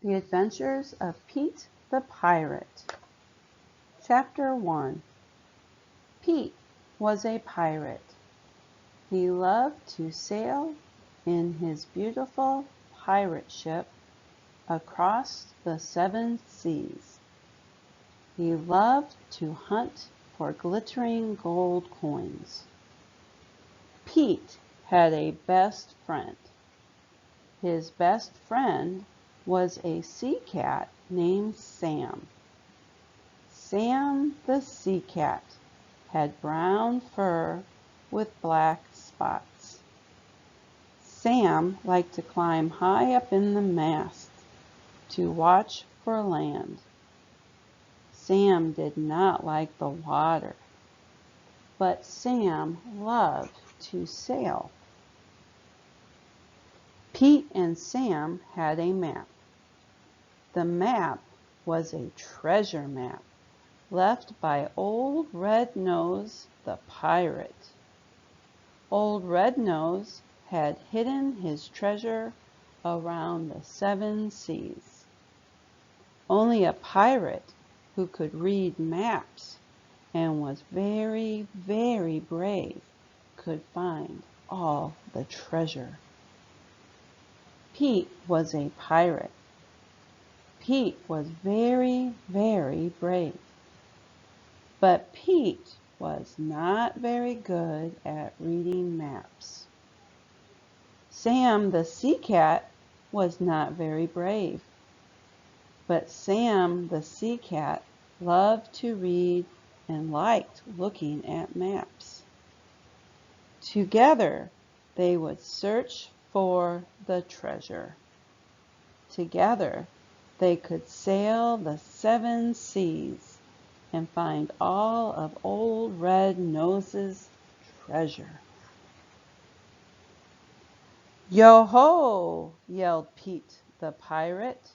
The Adventures of Pete the Pirate. Chapter 1. Pete was a pirate. He loved to sail in his beautiful pirate ship across the 7 seas. He loved to hunt for glittering gold coins. Pete had a best friend. His best friend was a sea cat named Sam. Sam the sea cat had brown fur with black spots. Sam liked to climb high up in the mast to watch for land. Sam did not like the water, but Sam loved to sail. Pete and Sam had a map. The map was a treasure map left by Old Red Nose the pirate. Old Red Nose had hidden his treasure around the 7 seas. Only a pirate who could read maps and was very, very brave could find all the treasure. Pete was a pirate. Pete was very, very brave. But Pete was not very good at reading maps. Sam the sea cat was not very brave. But Sam the sea cat loved to read and liked looking at maps. Together they would search for the treasure. Together they could sail the 7 seas and find all of Old Red Nose's treasure. "Yo-ho!" yelled Pete the pirate.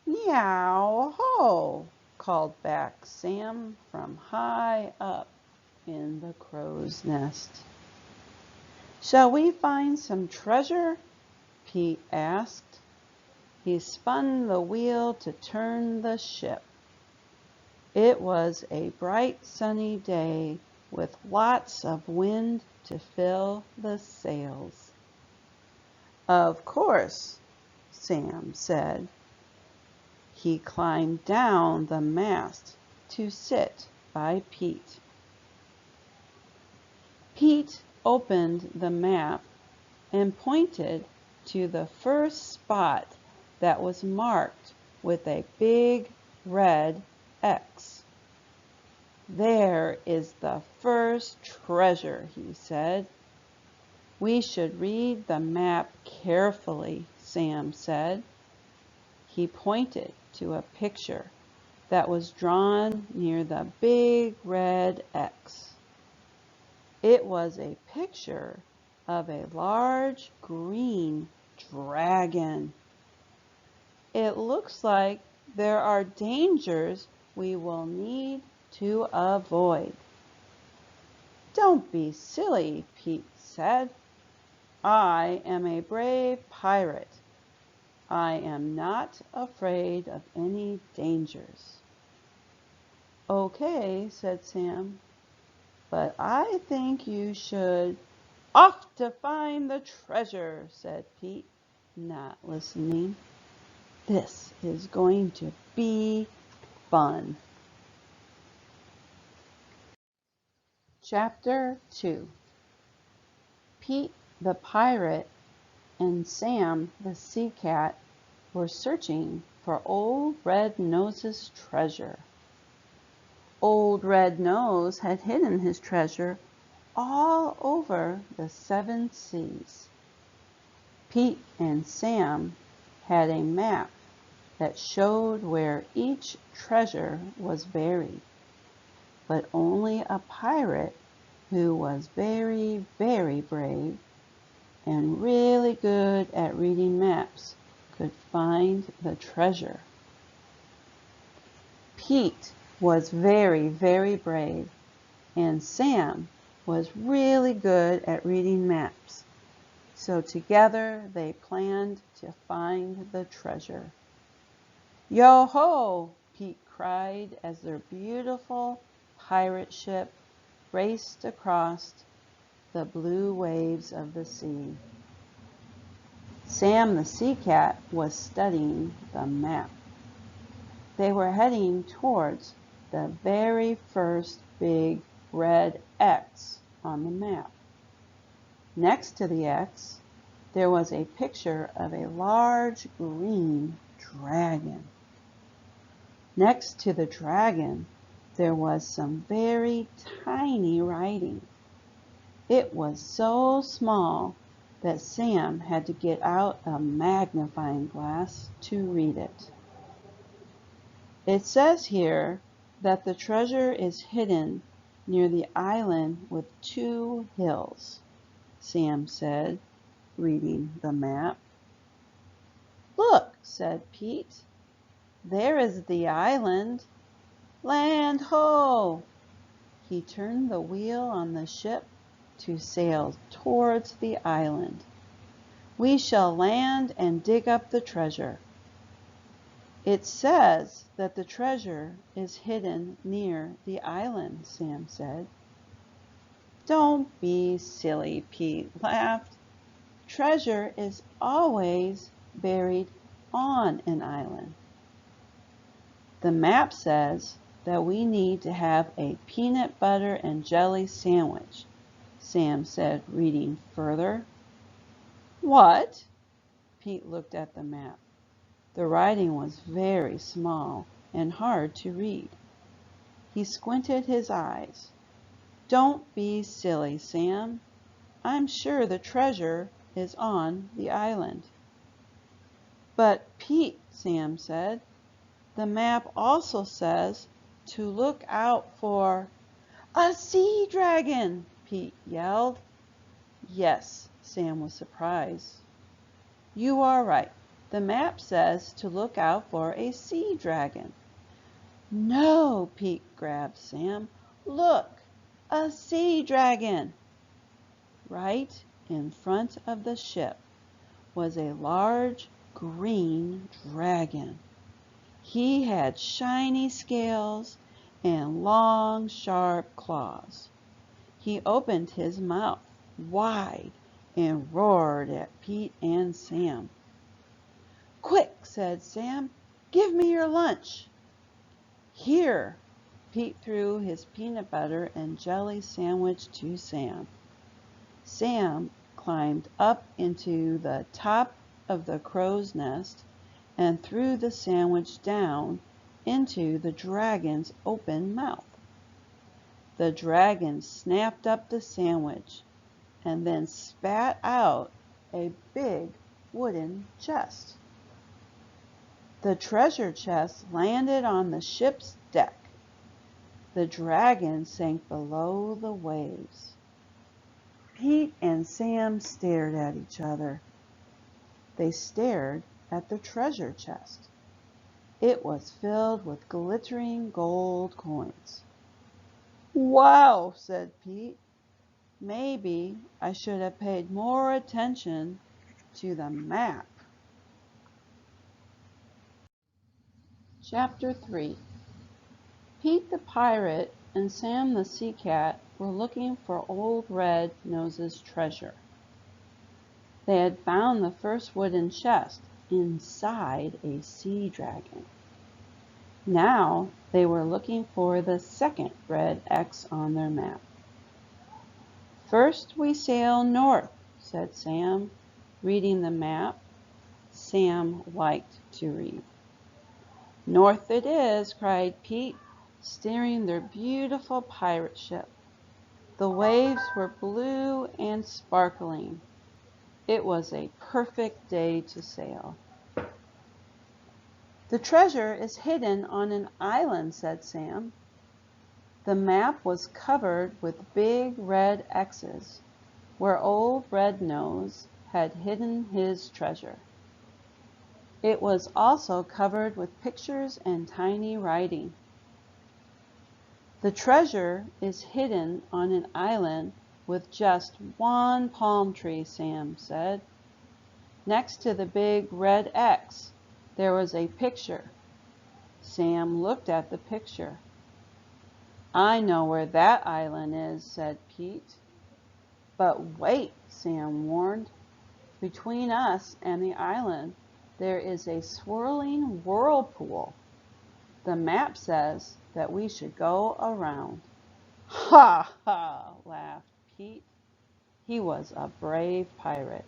"Meow-ho!" called back Sam from high up in the crow's nest. "Shall we find some treasure?" Pete asked. He spun the wheel to turn the ship. It was a bright sunny day with lots of wind to fill the sails. "Of course," Sam said. He climbed down the mast to sit by Pete. Pete opened the map and pointed to the first spot that was marked with a big red X. "There is the first treasure," he said. "We should read the map carefully," Sam said. He pointed to a picture that was drawn near the big red X. It was a picture of a large green dragon. "It looks like there are dangers we will need to avoid." "Don't be silly," Pete said. "I am a brave pirate. I am not afraid of any dangers." "Okay," said Sam, "but I think you should—" "Off to find the treasure," said Pete, not listening. "This is going to be fun." Chapter 2. Pete the pirate and Sam the sea cat were searching for Old Red Nose's treasure. Old Red Nose had hidden his treasure all over the 7 seas. Pete and Sam had a map that showed where each treasure was buried, but only a pirate who was very, very brave and really good at reading maps could find the treasure. Pete was very, very brave, and Sam was really good at reading maps. So together they planned to find the treasure. Yo-ho! Pete cried as their beautiful pirate ship raced across the blue waves of the sea. Sam the Sea Cat was studying the map. They were heading towards the very first big red X on the map. Next to the X, there was a picture of a large green dragon. Next to the dragon, there was some very tiny writing. It was so small that Sam had to get out a magnifying glass to read it. It says here that the treasure is hidden near the island with 2 hills, Sam said, reading the map. Look, said Pete. There is the island. Land ho! He turned the wheel on the ship to sail towards the island. We shall land and dig up the treasure. It says that the treasure is hidden near the island, Sam said. Don't be silly, Pete laughed. Treasure is always buried on an island. The map says that we need to have a peanut butter and jelly sandwich, Sam said, reading further. What? Pete looked at the map. The writing was very small and hard to read. He squinted his eyes. Don't be silly, Sam. I'm sure the treasure is on the island. But Pete, Sam said, the map also says to look out for a sea dragon, Pete yelled. Yes, Sam was surprised. You are right. The map says to look out for a sea dragon. No, Pete grabbed Sam. Look, a sea dragon. Right in front of the ship was a large green dragon. He had shiny scales and long, sharp claws. He opened his mouth wide and roared at Pete and Sam. Quick, said Sam, give me your lunch. Here, Pete threw his peanut butter and jelly sandwich to Sam. Sam climbed up into the top of the crow's nest and threw the sandwich down into the dragon's open mouth. The dragon snapped up the sandwich and then spat out a big wooden chest. The treasure chest landed on the ship's deck. The dragon sank below the waves. Pete and Sam stared at each other. They stared at the treasure chest. It was filled with glittering gold coins. Wow, said Pete. Maybe I should have paid more attention to the map. Chapter 3. Pete the Pirate and Sam the Sea Cat were looking for Old Red Nose's treasure. They had found the first wooden chest inside a sea dragon. Now they were looking for the second red X on their map. First we sail north, said Sam, reading the map. Sam liked to read. North it is, cried Pete, steering their beautiful pirate ship. The waves were blue and sparkling. It was a perfect day to sail. The treasure is hidden on an island, said Sam. The map was covered with big red X's, where Old Red Nose had hidden his treasure. It was also covered with pictures and tiny writing. The treasure is hidden on an island with just one palm tree, Sam said. Next to the big red X, there was a picture Sam looked at the picture. "I know where that island is," said Pete. "But wait," Sam warned. "Between us and the island there is a swirling whirlpool. The map says that we should go around." "Ha ha!" laughed Pete. He was a brave pirate.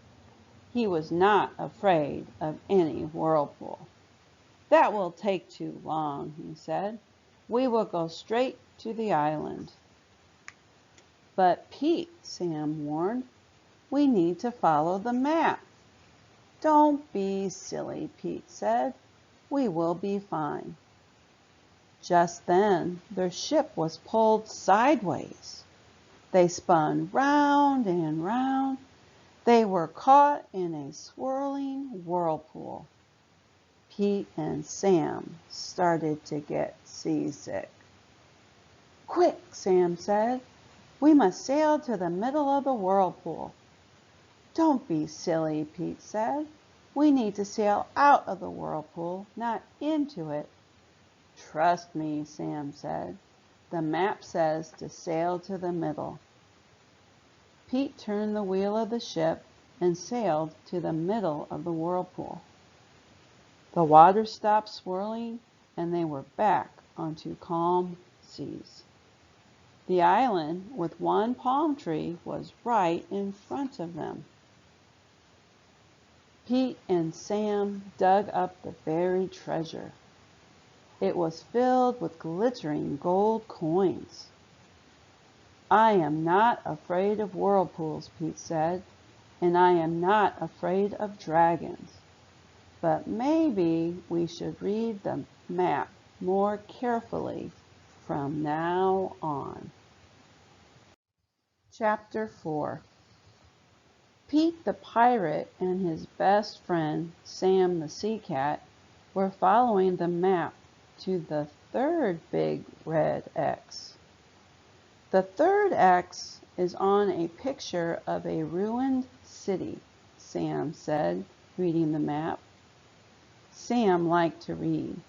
He was not afraid of any whirlpool. "That will take too long," he said. "We will go straight to the island." "But Pete," Sam warned, "we need to follow the map." "Don't be silly," Pete said. "We will be fine." Just then their ship was pulled sideways. They spun round and round. They were caught in a swirling whirlpool. Pete and Sam started to get seasick. "Quick," Sam said. "We must sail to the middle of the whirlpool." "Don't be silly," Pete said. "We need to sail out of the whirlpool, not into it." "Trust me," Sam said. "The map says to sail to the middle." Pete turned the wheel of the ship and sailed to the middle of the whirlpool. The water stopped swirling and they were back onto calm seas. The island with one palm tree was right in front of them. Pete and Sam dug up the buried treasure. It was filled with glittering gold coins. "I am not afraid of whirlpools," Pete said, "and I am not afraid of dragons. But maybe we should read the map more carefully from now on." Chapter 4. Pete the pirate and his best friend Sam the sea cat were following the map to the third big red X. "The third X is on a picture of a ruined city," Sam said, reading the map. Sam liked to read.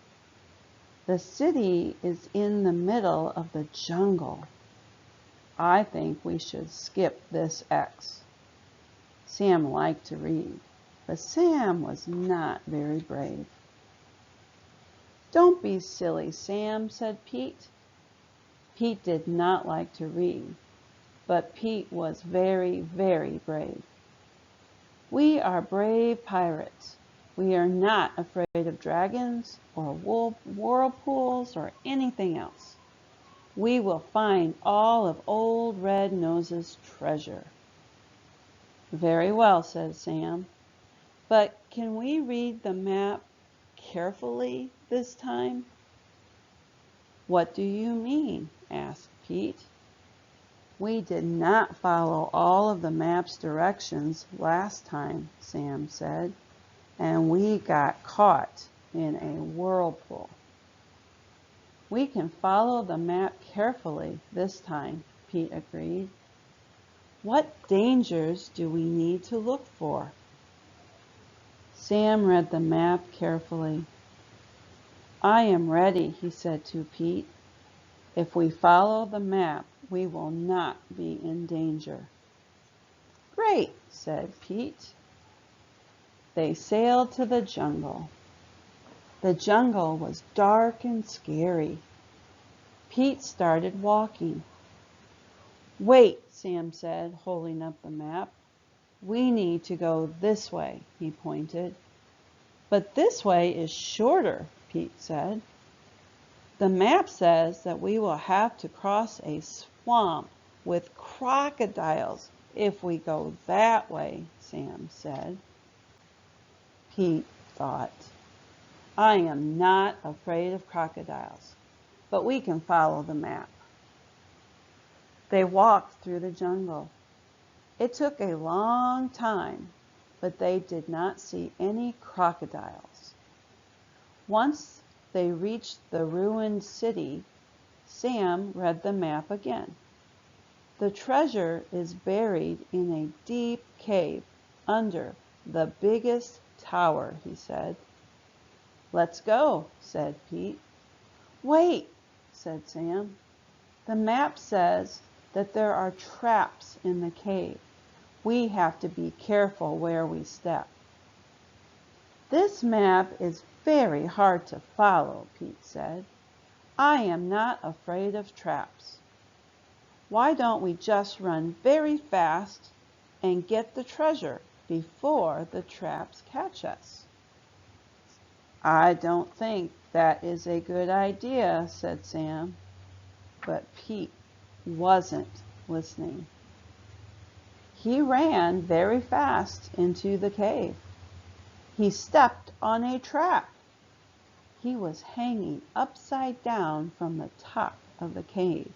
"The city is in the middle of the jungle. I think we should skip this X." Sam liked to read, but Sam was not very brave. "Don't be silly, Sam," said Pete. Pete did not like to read, but Pete was very, very brave. "We are brave pirates. We are not afraid of dragons or whirlpools or anything else. We will find all of Old Red Nose's treasure." "Very well," said Sam. "But can we read the map carefully this time?" "What do you mean?" asked Pete. "We did not follow all of the map's directions last time," Sam said, "and we got caught in a whirlpool." "We can follow the map carefully this time," Pete agreed. "What dangers do we need to look for?" Sam read the map carefully. "I am ready," he said to Pete. "If we follow the map, we will not be in danger." "Great," said Pete. They sailed to the jungle. The jungle was dark and scary. Pete started walking. "Wait," Sam said, holding up the map. "We need to go this way," he pointed. "But this way is shorter," Pete said. "The map says that we will have to cross a swamp with crocodiles if we go that way," Sam said. Pete thought, "I am not afraid of crocodiles, but we can follow the map." They walked through the jungle. It took a long time, but they did not see any crocodiles. Once they reached the ruined city, Sam read the map again. "The treasure is buried in a deep cave under the biggest tower," he said. "Let's go," said Pete. Wait, said Sam. The map says that there are traps in the cave. We have to be careful where we step. This map is very hard to follow, Pete said. I am not afraid of traps. Why don't we just run very fast and get the treasure before the traps catch us? I don't think that is a good idea, said Sam. But Pete wasn't listening. He ran very fast into the cave. He stepped on a trap. He was hanging upside down from the top of the cave.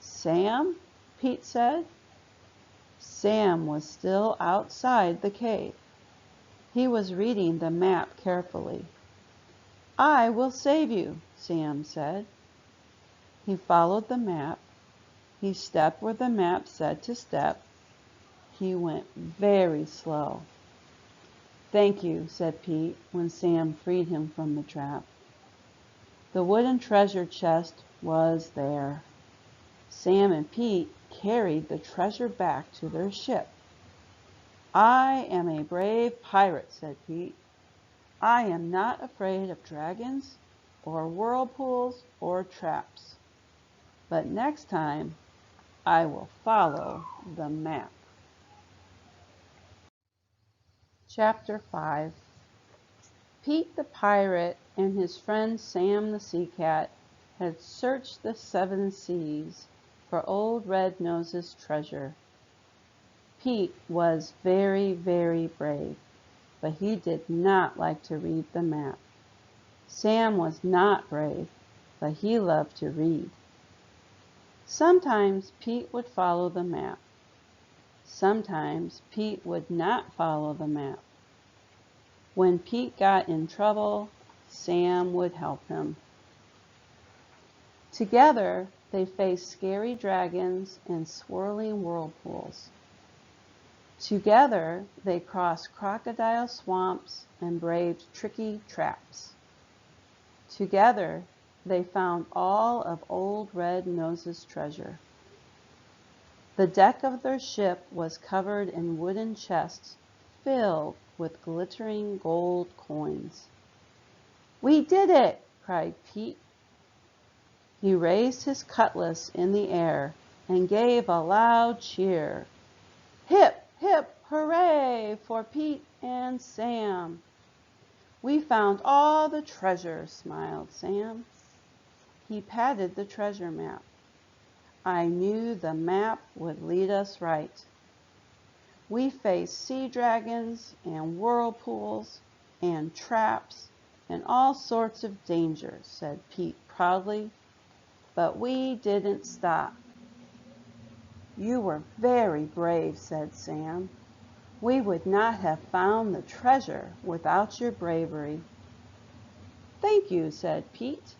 Sam? Pete said. Sam was still outside the cave. He was reading the map carefully. I will save you, Sam said. He followed the map. He stepped where the map said to step. He went very slow. Thank you, said Pete when Sam freed him from the trap. The wooden treasure chest was there. Sam and Pete carried the treasure back to their ship. I am a brave pirate, said Pete. I am not afraid of dragons or whirlpools or traps. But next time, I will follow the map. Chapter 5. Pete the pirate and his friend Sam the sea cat had searched the 7 seas for Old Red Nose's treasure. Pete was very, very brave, but he did not like to read the map. Sam was not brave, but he loved to read. Sometimes Pete would follow the map. Sometimes Pete would not follow the map. When Pete got in trouble, Sam would help him. Together, they faced scary dragons and swirling whirlpools. Together, they crossed crocodile swamps and braved tricky traps. Together, they found all of Old Red Nose's treasure. The deck of their ship was covered in wooden chests filled with glittering gold coins. We did it! Cried Pete. He raised his cutlass in the air and gave a loud cheer. Hip, hip, hooray for Pete and Sam! We found all the treasure, smiled Sam. He patted the treasure map. I knew the map would lead us right. We faced sea dragons and whirlpools and traps and all sorts of dangers, said Pete proudly. But we didn't stop. You were very brave, said Sam. We would not have found the treasure without your bravery. Thank you, said Pete.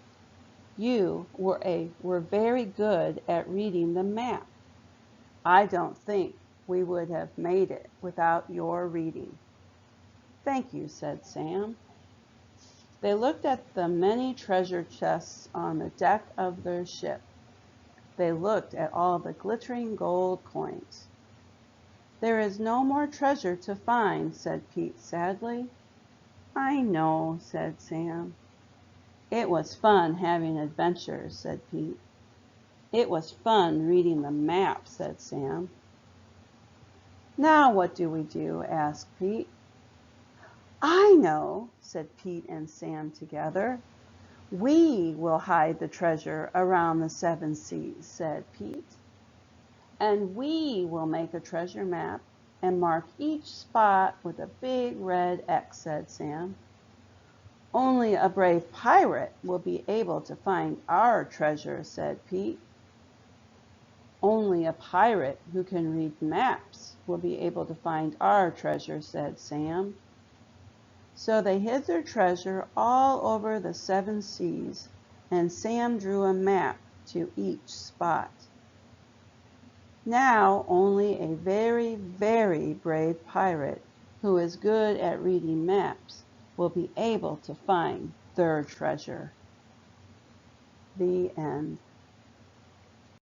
You were very good at reading the map. I don't think we would have made it without your reading. Thank you, said Sam. They looked at the many treasure chests on the deck of their ship. They looked at all the glittering gold coins. There is no more treasure to find, said Pete sadly. I know, said Sam. It was fun having adventures, said Pete. It was fun reading the map, said Sam. Now what do we do? Asked Pete. I know, said Pete and Sam together. We will hide the treasure around the 7 seas, said Pete. And we will make a treasure map and mark each spot with a big red X, said Sam. Only a brave pirate will be able to find our treasure, said Pete. Only a pirate who can read maps will be able to find our treasure, said Sam. So they hid their treasure all over the 7 seas, and Sam drew a map to each spot. Now only a very, very brave pirate who is good at reading maps will be able to find their treasure. The end.